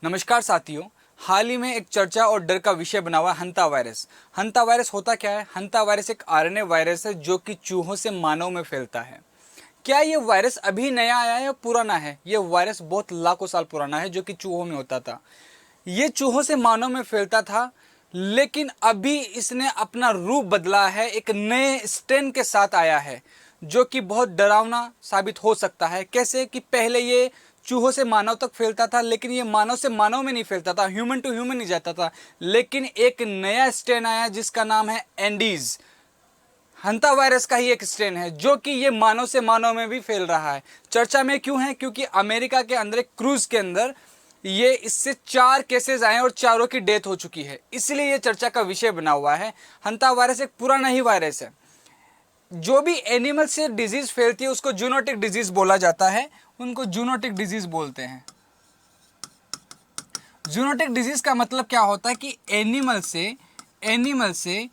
नमस्कार साथियों। हाल ही में एक चर्चा और डर का विषय बना हुआ है हंता वायरस। हंता वायरस होता क्या है? हंता वायरस एक आरएनए वायरस है जो कि चूहों से मानव में फैलता है। क्या ये वायरस अभी नया आया है या पुराना है? ये वायरस बहुत लाखों साल पुराना है जो कि चूहों में होता था। ये चूहों से मानव में फैलता था, लेकिन अभी इसने अपना रूप बदला है, एक नए स्ट्रेन के साथ आया है जो कि बहुत डरावना साबित हो सकता है। कैसे कि पहले ये चूहों से मानव तक फैलता था, लेकिन ये मानव से मानव में नहीं फैलता था, ह्यूमन टू ह्यूमन नहीं जाता था। लेकिन एक नया स्ट्रेन आया जिसका नाम है एंडीज। हंता वायरस का ही एक स्ट्रेन है जो कि ये मानव से मानव में भी फैल रहा है। चर्चा में क्यों है? क्योंकि अमेरिका के अंदर एक क्रूज के अंदर ये इससे 4 केसेस आए और चारों की डेथ हो चुकी है, इसलिए ये चर्चा का विषय बना हुआ है। हंता वायरस एक पुराना ही वायरस है। जो भी एनिमल से डिजीज फैलती है उसको जूनोटिक डिजीज बोला जाता है, उनको जूनोटिक डिजीज बोलते हैं। जूनोटिक डिजीज का मतलब क्या होता है कि एनिमल से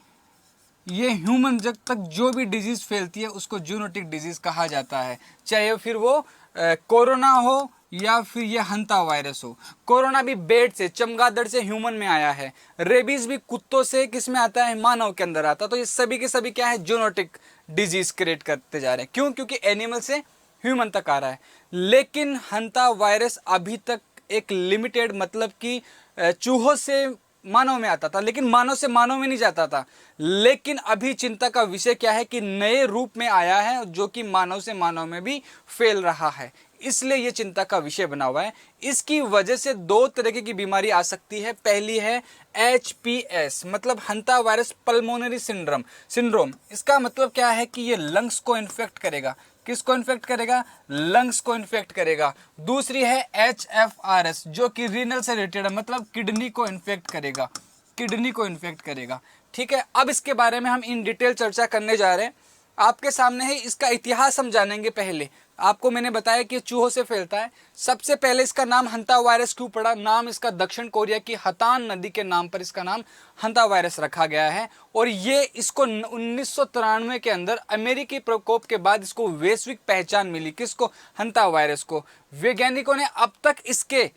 ये ह्यूमन जब तक जो भी डिजीज फैलती है उसको जूनोटिक डिजीज कहा जाता है, चाहे फिर वो कोरोना हो या फिर ये हंता वायरस हो। कोरोना भी बेड से, चमगादड़ से ह्यूमन में आया है। रेबीज भी कुत्तों से किस में आता है? मानव के अंदर आता है। तो ये सभी के सभी क्या है? जूनोटिक डिजीज क्रिएट करते जा रहे हैं। क्यों? क्योंकि एनिमल से ह्यूमन तक आ रहा है। लेकिन हंता वायरस अभी तक एक लिमिटेड, मतलब कि चूहों से मानव में आता था, लेकिन मानव से मानव में नहीं जाता था। लेकिन अभी चिंता का विषय क्या है कि नए रूप में आया है जो कि मानव से मानव में भी फैल रहा है, इसलिए यह चिंता का विषय बना हुआ है। इसकी वजह से 2 तरह की बीमारी आ सकती है। पहली है HPS, मतलब हंता वायरस पल्मोनरी सिंड्रोम। इसका मतलब क्या है कि ये लंग्स को इन्फेक्ट करेगा। किसको इन्फेक्ट करेगा? लंग्स को इन्फेक्ट करेगा। दूसरी है HFRS जो कि रीनल से रिलेटेड है, मतलब किडनी को इन्फेक्ट करेगा। ठीक है, अब इसके बारे में हम इन डिटेल चर्चा करने जा रहे हैं। आपके सामने है, इसका इतिहास हम जानेंगे। पहले आपको मैंने बताया कि चूहों से फैलता है। सबसे पहले इसका नाम हंता वायरस क्यों पड़ा? नाम इसका दक्षिण कोरिया की हतान नदी के नाम पर इसका नाम हंता वायरस रखा गया है। और ये इसको 1993 के अंदर अमेरिकी प्रकोप के बाद इसको वैश्विक पहचान मिली। किसको? हंता वायरस को। वैज्ञानिकों ने अब तक इसके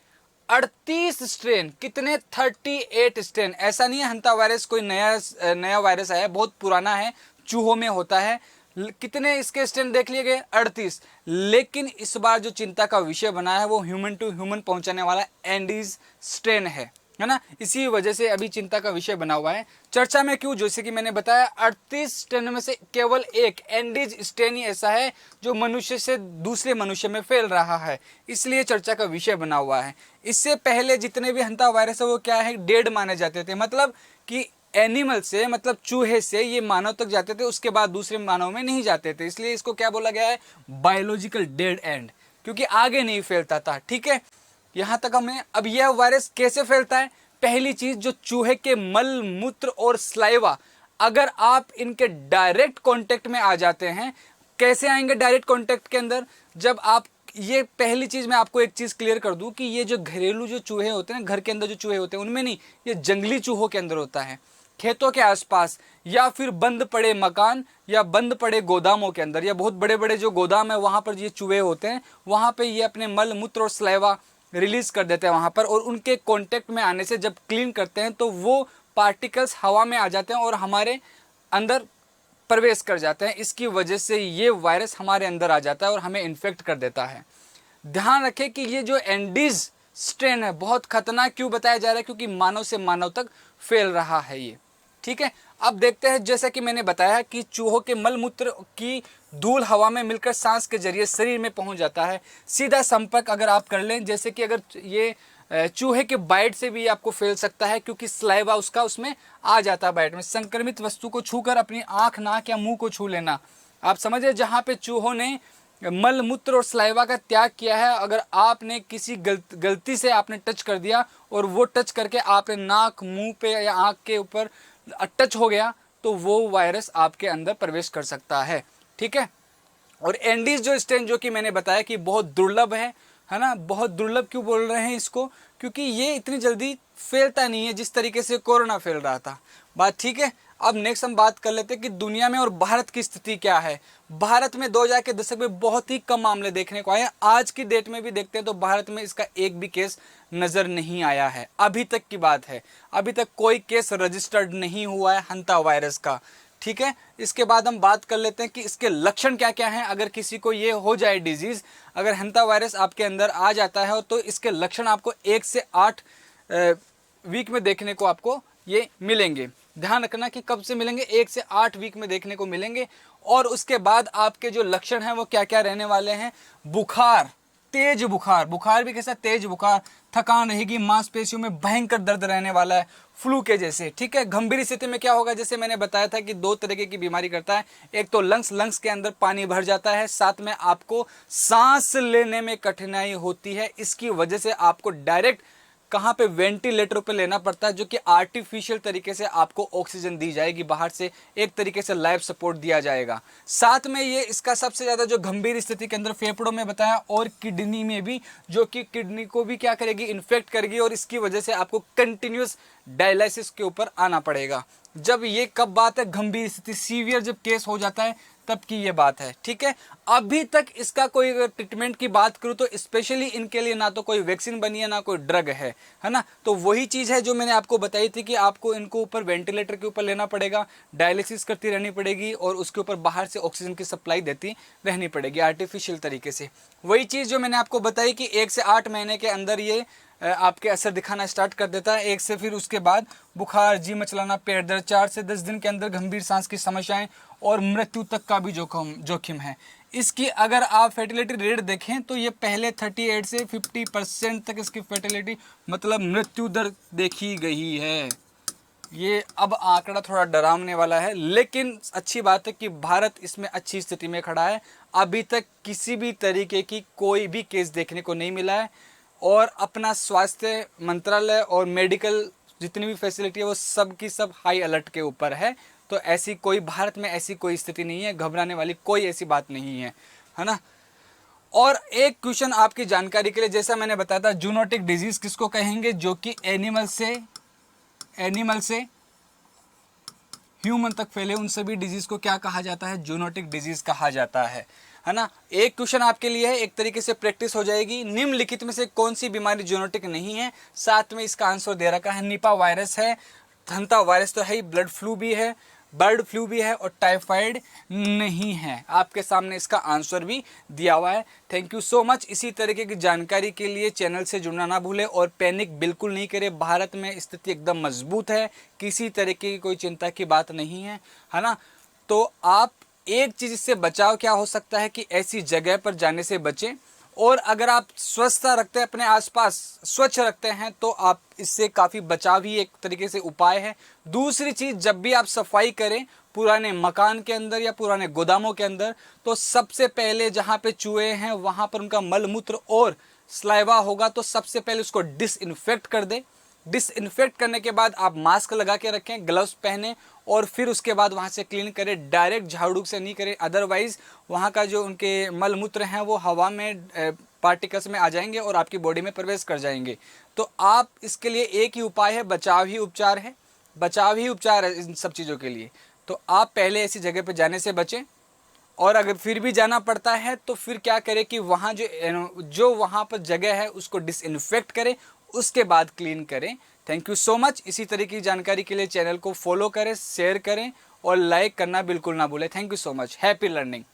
38 स्ट्रेन, कितने? 38 स्ट्रेन। ऐसा नहीं है हंता वायरस कोई नया वायरस आया, बहुत पुराना है, चूहों में होता है। कितने इसके स्ट्रेन देख लिए गए? 38। लेकिन इस बार जो चिंता का विषय बना है वो ह्यूमन टू ह्यूमन पहुंचाने वाला एंडीज स्ट्रेन है ना। इसी वजह से अभी चिंता का विषय बना हुआ है। चर्चा में क्यों? जैसे कि मैंने बताया, 38 स्ट्रेन में से केवल एक एंडीज स्ट्रेन ही ऐसा है जो मनुष्य से दूसरे मनुष्य में फैल रहा है, इसलिए चर्चा का विषय बना हुआ है। इससे पहले जितने भी हंता वायरस है वो क्या है? डेड माने जाते थे, मतलब कि एनिमल से, मतलब चूहे से ये मानव तक जाते थे, उसके बाद दूसरे मानव में नहीं जाते थे, इसलिए इसको क्या बोला गया है? बायोलॉजिकल डेड एंड, क्योंकि आगे नहीं फैलता था। ठीक है, यहां तक हमें। अब यह वायरस कैसे फैलता है? पहली चीज, जो चूहे के मल मूत्र और स्लाइवा, अगर आप इनके डायरेक्ट कांटेक्ट में आ जाते हैं। कैसे आएंगे डायरेक्ट कांटेक्ट के अंदर? जब आप, ये पहली चीज मैं आपको एक चीज क्लियर कर दूं कि ये जो घरेलू जो चूहे होते हैं ना, घर के अंदर जो चूहे होते हैं उनमें नहीं, ये जंगली चूहों के अंदर होता है, खेतों के आसपास, या फिर बंद पड़े मकान या बंद पड़े गोदामों के अंदर, या बहुत बड़े बड़े जो गोदाम है वहां पर ये चूहे होते हैं। वहां पे ये अपने मल मूत्र और स्लाइवा रिलीज कर देते हैं वहां पर, और उनके कांटेक्ट में आने से जब क्लीन करते हैं तो वो पार्टिकल्स हवा में आ जाते हैं और हमारे अंदर प्रवेश कर जाते हैं। इसकी वजह से ये वायरस हमारे अंदर आ जाता है और हमें इन्फेक्ट कर देता है। ध्यान रखें कि ये जो एंडीज स्ट्रेन है बहुत खतरनाक क्यों बताया जा रहा है? क्योंकि मानव से मानव तक फैल रहा है ये। ठीक है, अब देखते हैं, जैसा कि मैंने बताया कि चूहों के मलमूत्र की धूल हवा में मिलकर सांस के जरिए शरीर में पहुंच जाता है। सीधा संपर्क अगर आप कर लें, जैसे कि अगर ये चूहे के बाइट से भी आपको फैल सकता है, क्योंकि स्लाइवा उसका उसमें आ जाता है बाइट में। संक्रमित वस्तु को छूकर अपनी आंख, नाक या मुंह को छू लेना, आप समझे, जहां पे चूहों ने मल मूत्र और स्लाइवा का त्याग किया है, अगर आपने किसी गलती से आपने टच कर दिया और वो टच करके आपने नाक, मुंह पे या आंख के ऊपर टच हो गया, तो वो वायरस आपके अंदर प्रवेश कर सकता है। ठीक है, और एंडीज जो स्ट्रेन, जो कि मैंने बताया कि बहुत दुर्लभ है ना। बहुत दुर्लभ क्यों बोल रहे हैं इसको? क्योंकि ये इतनी जल्दी फैलता नहीं है जिस तरीके से कोरोना फैल रहा था। बात ठीक है। अब नेक्स्ट हम बात कर लेते हैं कि दुनिया में और भारत की स्थिति क्या है। भारत में 2000 के दशक में बहुत ही कम मामले देखने को आए हैं। आज की डेट में भी देखते हैं तो भारत में इसका एक भी केस नजर नहीं आया है। अभी तक की बात है, अभी तक कोई केस रजिस्टर्ड नहीं हुआ है हंता वायरस का। ठीक है, इसके बाद हम बात कर लेते हैं कि इसके लक्षण क्या क्या हैं। अगर किसी को ये हो जाए डिजीज, अगर हंता वायरस आपके अंदर आ जाता है तो इसके लक्षण आपको 1 से 8 वीक में देखने को आपको ये मिलेंगे। ध्यान रखना कि कब से मिलेंगे, 1 से 8 वीक में देखने को मिलेंगे। और उसके बाद आपके जो लक्षण हैं वो क्या क्या रहने वाले हैं। बुखार, तेज बुखार, बुखार भी कैसा, तेज बुखार, थकान रहेगी, मांसपेशियों में भयंकर दर्द रहने वाला है, फ्लू के जैसे। ठीक है, गंभीर स्थिति में क्या होगा, जैसे मैंने बताया था कि 2 तरीके की बीमारी करता है। एक तो लंग्स के अंदर पानी भर जाता है, साथ में आपको सांस लेने में कठिनाई होती है। इसकी वजह से आपको डायरेक्ट कहाँ पे, वेंटिलेटर पे लेना पड़ता है, जो कि आर्टिफिशियल तरीके से आपको ऑक्सीजन दी जाएगी बाहर से, एक तरीके से लाइफ सपोर्ट दिया जाएगा। साथ में ये इसका सबसे ज़्यादा जो गंभीर स्थिति के अंदर फेफड़ों में बताया और किडनी में भी, जो कि किडनी को भी क्या करेगी, इन्फेक्ट करेगी, और इसकी वजह से आपको कंटिन्यूस डायलिसिस के ऊपर आना पड़ेगा। जब ये कब बात है, गंभीर स्थिति, सीवियर जब केस हो जाता है तब की ये बात है। ठीक है, अभी तक इसका कोई अगर ट्रीटमेंट की बात करूँ तो स्पेशली इनके लिए ना तो कोई वैक्सीन बनी है ना कोई ड्रग है ना। तो वही चीज़ है जो मैंने आपको बताई थी कि आपको इनको ऊपर वेंटिलेटर के ऊपर लेना पड़ेगा, डायलिसिस करती रहनी पड़ेगी, और उसके ऊपर बाहर से ऑक्सीजन की सप्लाई देती रहनी पड़ेगी आर्टिफिशियल तरीके से। वही चीज़ जो मैंने आपको बताई कि 1 से 8 महीने के अंदर ये आपके असर दिखाना स्टार्ट कर देता है। 1 से फिर उसके बाद बुखार, जी मचलाना, पेट दर्द, 4 से 10 दिन के अंदर गंभीर सांस की समस्याएं और मृत्यु तक का भी जोखिम है। इसकी अगर आप फर्टिलिटी रेट देखें तो ये पहले 38 से 50% तक इसकी फर्टिलिटी मतलब मृत्यु दर देखी गई है। ये अब आंकड़ा थोड़ा डरावने वाला है, लेकिन अच्छी बात है कि भारत इसमें अच्छी स्थिति में खड़ा है। अभी तक किसी भी तरीके की कोई भी केस देखने को नहीं मिला है, और अपना स्वास्थ्य मंत्रालय और मेडिकल जितनी भी फैसिलिटी है वो सब की सब हाई अलर्ट के ऊपर है। तो ऐसी कोई, भारत में ऐसी कोई स्थिति नहीं है, घबराने वाली कोई ऐसी बात नहीं है, है ना। और एक क्वेश्चन आपकी जानकारी के लिए, जैसा मैंने बताया था, जूनोटिक डिजीज किसको कहेंगे, जो कि एनिमल से ह्यूमन तक फैले, उन सभी डिजीज को क्या कहा जाता है, जूनोटिक डिजीज कहा जाता है ना। एक क्वेश्चन आपके लिए है, एक तरीके से प्रैक्टिस हो जाएगी। निम्नलिखित में से कौन सी बीमारी जूनोटिक नहीं है, साथ में इसका आंसर दे रखा है। निपा वायरस है, हंता वायरस तो है ही, ब्लड फ्लू भी है, बर्ड फ्लू भी है, और टाइफाइड नहीं है। आपके सामने इसका आंसर भी दिया हुआ है। Thank you so much. इसी तरीके की जानकारी के लिए चैनल से जुड़ना ना भूलें, और पैनिक बिल्कुल नहीं करें। भारत में स्थिति एकदम मजबूत है, किसी तरीके की कोई चिंता की बात नहीं है, है ना। तो आप एक चीज़ इससे बचाव क्या हो सकता है कि ऐसी जगह पर जाने से बचें, और अगर आप स्वच्छता रखते हैं, अपने आसपास स्वच्छ रखते हैं, तो आप इससे काफ़ी बचाव ही एक तरीके से उपाय है। दूसरी चीज़, जब भी आप सफाई करें पुराने मकान के अंदर या पुराने गोदामों के अंदर, तो सबसे पहले जहाँ पे चूहे हैं वहाँ पर उनका मल मूत्र और स्लाइवा होगा, तो सबसे पहले उसको डिसइंफेक्ट कर दें। डिसइंफेक्ट करने के बाद आप मास्क लगा के रखें, ग्लव्स पहने, और फिर उसके बाद वहाँ से क्लीन करें। डायरेक्ट झाड़ू से नहीं करें, अदरवाइज़ वहाँ का जो उनके मल मूत्र हैं वो हवा में पार्टिकल्स में आ जाएंगे और आपकी बॉडी में प्रवेश कर जाएंगे। तो आप इसके लिए एक ही उपाय है, बचाव ही उपचार है, बचाव ही उपचार है इन सब चीज़ों के लिए। तो आप पहले ऐसी जगह पर जाने से बचें, और अगर फिर भी जाना पड़ता है तो फिर क्या करें कि वहाँ जो वहाँ पर जगह है उसको डिसइंफेक्ट करें, उसके बाद क्लीन करें। Thank you so much. इसी तरह की जानकारी के लिए चैनल को फॉलो करें, शेयर करें, और लाइक करना बिल्कुल ना भूलें। Thank you so much. Happy learning.